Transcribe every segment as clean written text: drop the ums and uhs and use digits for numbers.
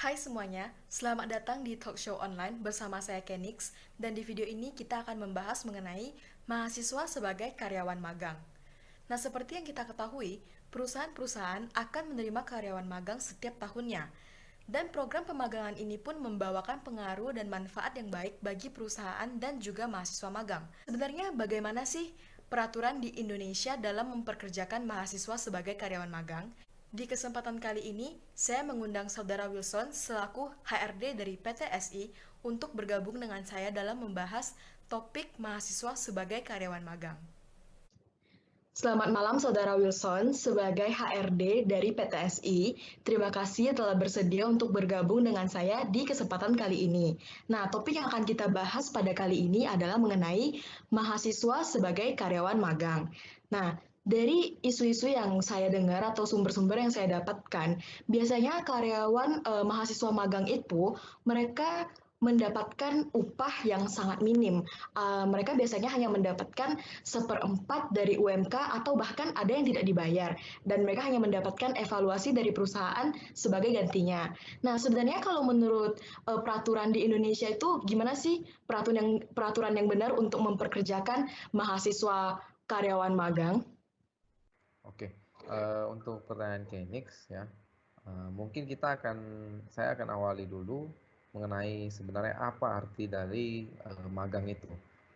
Hai semuanya, selamat datang di talk show online bersama saya Kenix, dan di video ini kita akan membahas mengenai mahasiswa sebagai karyawan magang. Nah, seperti yang kita ketahui, perusahaan-perusahaan akan menerima karyawan magang setiap tahunnya. Dan program pemagangan ini pun membawakan pengaruh dan manfaat yang baik bagi perusahaan dan juga mahasiswa magang. Sebenarnya bagaimana sih peraturan di Indonesia dalam memperkerjakan mahasiswa sebagai karyawan magang? Di kesempatan kali ini, saya mengundang Saudara Wilson selaku HRD dari PTSI untuk bergabung dengan saya dalam membahas topik mahasiswa sebagai karyawan magang. Selamat malam Saudara Wilson, sebagai HRD dari PTSI. Terima kasih telah bersedia untuk bergabung dengan saya di kesempatan kali ini. Nah, topik yang akan kita bahas pada kali ini adalah mengenai mahasiswa sebagai karyawan magang. Nah, dari isu-isu yang saya dengar atau sumber-sumber yang saya dapatkan, biasanya karyawan mahasiswa magang itu mereka mendapatkan upah yang sangat minim. Mereka biasanya hanya mendapatkan seperempat dari UMK atau bahkan ada yang tidak dibayar, dan mereka hanya mendapatkan evaluasi dari perusahaan sebagai gantinya. Nah, sebenarnya kalau menurut peraturan di Indonesia itu gimana sih peraturan yang benar untuk memperkerjakan mahasiswa karyawan magang? Oke, untuk pertanyaan Kenix ya, mungkin saya akan awali dulu mengenai sebenarnya apa arti dari magang itu.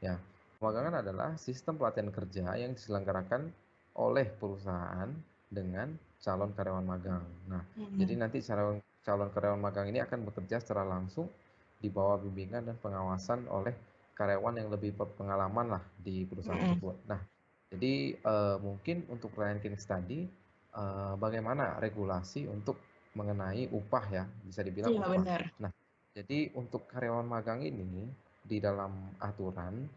Ya, magangan adalah sistem pelatihan kerja yang diselenggarakan oleh perusahaan dengan calon karyawan magang. Nah, jadi Hmm. nanti calon calon karyawan magang ini akan bekerja secara langsung di bawah bimbingan dan pengawasan oleh karyawan yang lebih berpengalaman lah di perusahaan Hmm. tersebut. Nah, jadi mungkin untuk pertanyaan Kinis tadi, bagaimana regulasi untuk mengenai upah ya, bisa dibilang Iya upah. benar. Nah, jadi untuk karyawan magang ini di dalam aturan,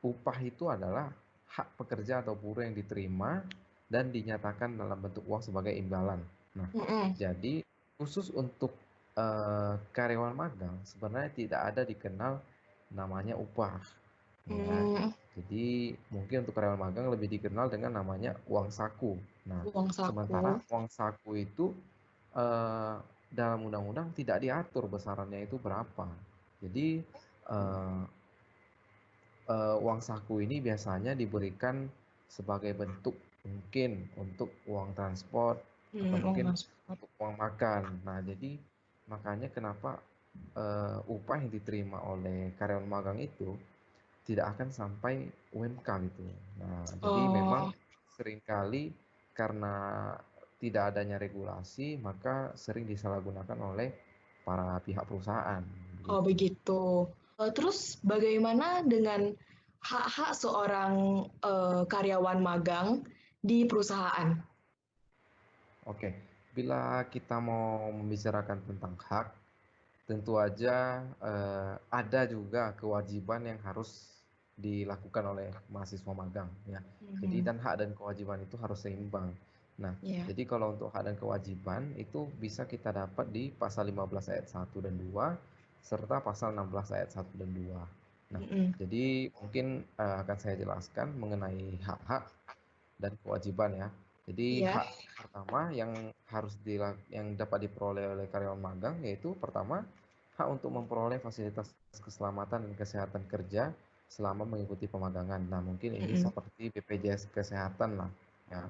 upah itu adalah hak pekerja atau buruh yang diterima dan dinyatakan dalam bentuk uang sebagai imbalan. Nah, Hmm. jadi khusus untuk karyawan magang sebenarnya tidak ada dikenal namanya upah ya. Hmm. Jadi mungkin untuk karyawan magang lebih dikenal dengan namanya uang saku. Nah, Uang saku. sementara uang saku itu eh, dalam undang-undang tidak diatur besarannya itu berapa. Jadi eh, uang saku ini biasanya diberikan sebagai bentuk mungkin untuk uang transport atau Uang mungkin transport. untuk uang makan. Nah, jadi makanya kenapa upah yang diterima oleh karyawan magang itu tidak akan sampai UMK gitu. Nah, jadi memang Oh, seringkali karena tidak adanya regulasi, maka sering disalahgunakan oleh para pihak perusahaan oh begitu. begitu. Terus bagaimana dengan hak-hak seorang karyawan magang di perusahaan? Oke, bila kita mau membicarakan tentang hak, tentu aja ada juga kewajiban yang harus dilakukan oleh mahasiswa magang ya. Jadi Mhm. dan hak dan kewajiban itu harus seimbang. Nah, Ya. jadi kalau untuk hak dan kewajiban itu bisa kita dapat di pasal 15 ayat 1 dan 2 serta pasal 16 ayat 1 dan 2. Nah, Mhm. jadi mungkin akan saya jelaskan mengenai hak-hak dan kewajiban ya. Jadi Iya. hak pertama yang dapat diperoleh oleh karyawan magang yaitu pertama hak untuk memperoleh fasilitas keselamatan dan kesehatan kerja selama mengikuti pemagangan. Nah, mungkin ini Mhm. seperti BPJS kesehatan lah ya.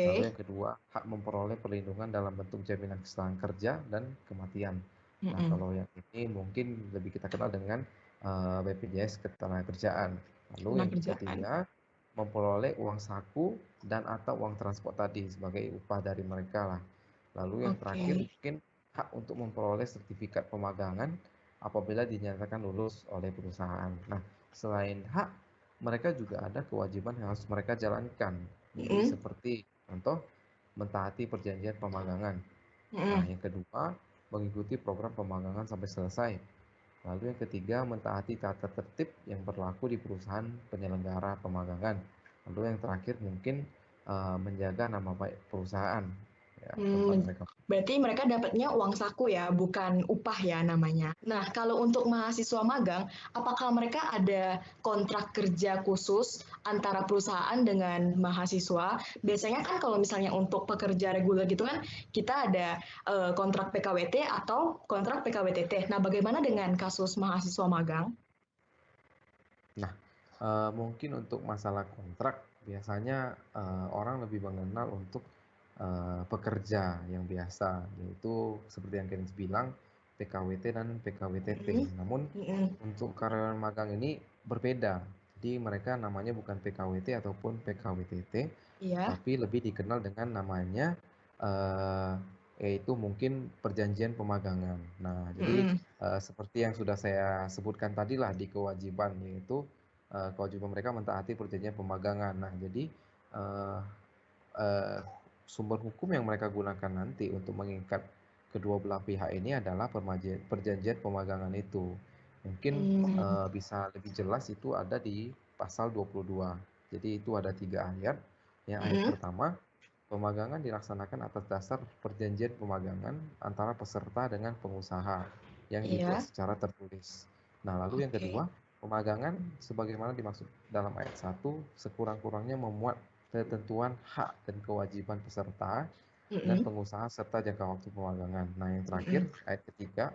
Lalu Oke. yang kedua, hak memperoleh perlindungan dalam bentuk jaminan keselamatan kerja dan kematian. Nah, Mhm. kalau yang ini mungkin lebih kita kenal dengan BPJS Ketenagakerjaan. Lalu Tenaga yang kerjaan. ketiga, memperoleh uang saku dan atau uang transport tadi sebagai upah dari mereka lah. Lalu yang terakhir Oke. mungkin hak untuk memperoleh sertifikat pemagangan apabila dinyatakan lulus oleh perusahaan. Nah, selain hak, mereka juga ada kewajiban yang harus mereka jalankan. Jadi Mhm. seperti contoh mentaati perjanjian pemagangan. Nah, Mhm. yang kedua, mengikuti program pemagangan sampai selesai. Lalu yang ketiga, mentaati tata tertib yang berlaku di perusahaan penyelenggara pemagangan. Lalu yang terakhir mungkin menjaga nama baik perusahaan. ya tempat Hmm, mereka. berarti mereka dapatnya uang saku ya, bukan upah ya namanya. Nah, kalau untuk mahasiswa magang, apakah mereka ada kontrak kerja khusus antara perusahaan dengan mahasiswa? Biasanya kan kalau misalnya untuk pekerja reguler gitu kan, kita ada kontrak PKWT atau kontrak PKWTT. Nah, bagaimana dengan kasus mahasiswa magang? Nah, mungkin untuk masalah kontrak biasanya orang lebih mengenal untuk pekerja yang biasa, yaitu seperti yang Kenis bilang PKWT dan PKWTT. Mm-mm. Namun Mm-mm. untuk karyawan magang ini berbeda. Jadi mereka namanya bukan PKWT ataupun PKWTT, Iya. tapi lebih dikenal dengan namanya eh, yaitu mungkin perjanjian pemagangan. Nah, jadi Mm-mm. seperti yang sudah saya sebutkan tadi lah di kewajiban, yaitu kewajiban mereka mentaati perjanjian pemagangan. Nah, jadi eh, eh, sumber hukum yang mereka gunakan nanti untuk mengikat kedua belah pihak ini adalah perjanjian pemagangan itu. Mungkin Hmm. bisa lebih jelas itu ada di pasal 22. Jadi itu ada 3 ayat. Yang ayat Mm-mm. pertama, pemagangan dilaksanakan atas dasar perjanjian pemagangan antara peserta dengan pengusaha yang dibuat Iya. secara tertulis. Nah, lalu yang Oke. kedua, pemagangan sebagaimana dimaksud dalam ayat 1 sekurang-kurangnya memuat ketentuan hak dan kewajiban peserta dan Mm-mm. pengusaha serta jangka waktu pemagangan. Nah, yang terakhir, Mm-mm. ayat ketiga,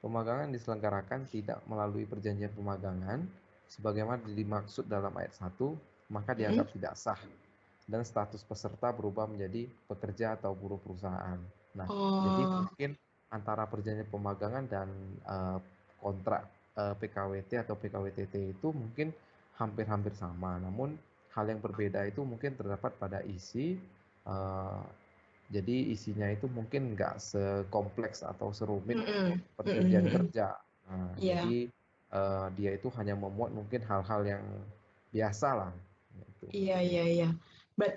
pemagangan diselenggarakan tidak melalui perjanjian pemagangan sebagaimana dimaksud dalam ayat 1, maka Mm-mm. dianggap tidak sah dan status peserta berubah menjadi pekerja atau buruh perusahaan. Nah, jadi Oh. mungkin antara perjanjian pemagangan dan kontrak PKWT atau PKWTT itu mungkin hampir-hampir sama. Namun hal yang berbeda itu mungkin terdapat pada isi. eh, jadi isinya itu mungkin nggak sekompleks atau serumit Mm-mm. Mm-mm. perjanjian Mm-mm. kerja. Nah, Iya. jadi dia itu hanya memuat mungkin hal-hal yang biasa lah. Gitu. Iya, iya, iya.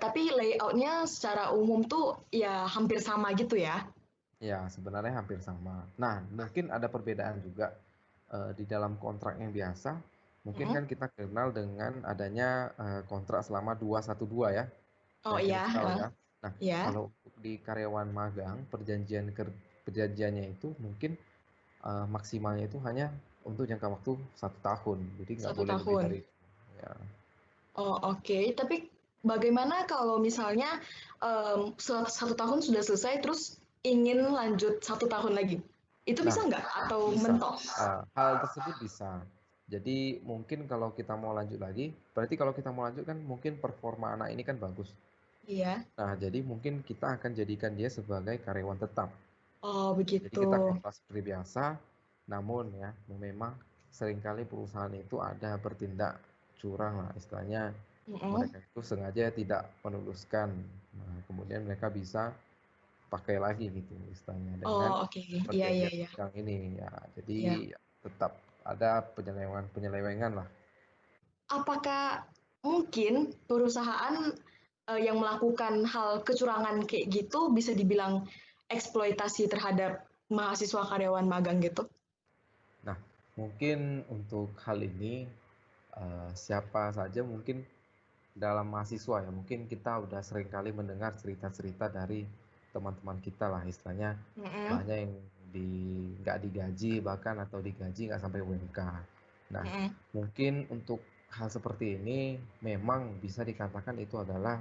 Tapi layoutnya secara umum tuh ya hampir sama gitu ya. Ya, sebenarnya hampir sama. Nah, mungkin ada perbedaan juga di dalam kontrak yang biasa. Mungkin Mm. kan kita kenal dengan adanya kontrak selama 212 ya, Oh yang kita iya, tahu ya. Nah, ya, kalau untuk di karyawan magang, perjanjiannya itu mungkin maksimalnya itu hanya untuk jangka waktu 1 tahun. Jadi nggak satu boleh lebih tahun. dari itu. Ya. Oh oke, tapi bagaimana kalau misalnya satu tahun sudah selesai terus ingin lanjut 1 tahun lagi? Itu Nah, bisa nggak atau bisa. mentok? Hal tersebut bisa. Jadi mungkin kalau kita mau lanjut lagi, berarti kalau kita mau lanjut kan mungkin performa anak ini kan bagus. Iya. Nah, jadi mungkin kita akan jadikan dia sebagai karyawan tetap. Oh Jadi begitu. kita kontrak seperti biasa, namun ya memang seringkali perusahaan itu ada bertindak curang lah istilahnya. Mm-mm. Mereka itu sengaja tidak menuluskan. Nah, kemudian mereka bisa pakai lagi gitu istilahnya dengan Oh oke, iya, iya, perjanjian iya. magang ini ya. Jadi Iya. ya, tetap ada penyelewengan lah. Apakah mungkin perusahaan yang melakukan hal kecurangan kayak gitu bisa dibilang eksploitasi terhadap mahasiswa karyawan magang gitu? Nah, mungkin untuk hal ini siapa saja mungkin dalam mahasiswa ya, mungkin kita udah sering kali mendengar cerita-cerita dari teman-teman kita lah istilahnya Mm-mm. banyak yang nggak digaji bahkan atau digaji nggak sampai UMK. Nah, Mm-mm. mungkin untuk hal seperti ini memang bisa dikatakan itu adalah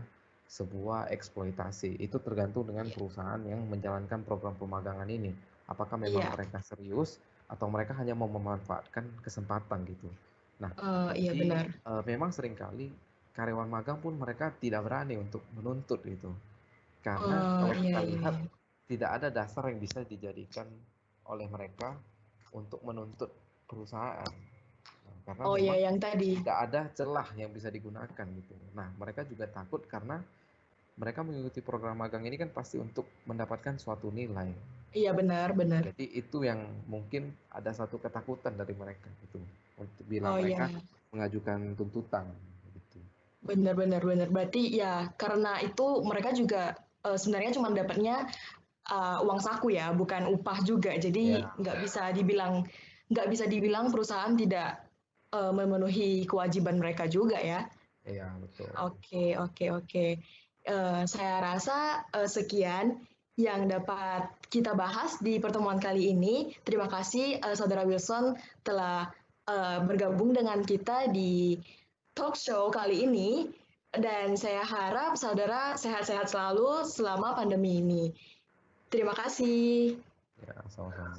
sebuah eksploitasi. Itu tergantung dengan Iya. perusahaan yang menjalankan program pemagangan ini. Apakah memang Iya. mereka serius atau mereka hanya mau memanfaatkan kesempatan gitu. Nah, Iya jadi benar. memang seringkali karyawan magang pun mereka tidak berani untuk menuntut itu. Karena kalau Iya, kita iya, lihat iya. tidak ada dasar yang bisa dijadikan oleh mereka untuk menuntut perusahaan. Nah, karena Oh iya memang yang tadi. tidak ada celah yang bisa digunakan gitu. Nah, mereka juga takut karena mereka mengikuti program magang ini kan pasti untuk mendapatkan suatu nilai. Iya benar, benar. Jadi itu yang mungkin ada satu ketakutan dari mereka gitu untuk bila Oh iya, mereka mengajukan tuntutan gitu. benar, benar, benar. Berarti ya karena itu mereka juga sebenarnya cuma dapatnya uang saku ya, bukan upah juga. Jadi Ya, nggak bisa dibilang perusahaan tidak memenuhi kewajiban mereka juga ya. iya betul. Oke, oke, oke. Saya rasa sekian. yang dapat kita bahas di pertemuan kali ini. Terima kasih Saudara Wilson telah bergabung dengan kita di talk show kali ini. Dan saya harap saudara sehat-sehat selalu selama pandemi ini. Terima kasih. Ya, sama-sama.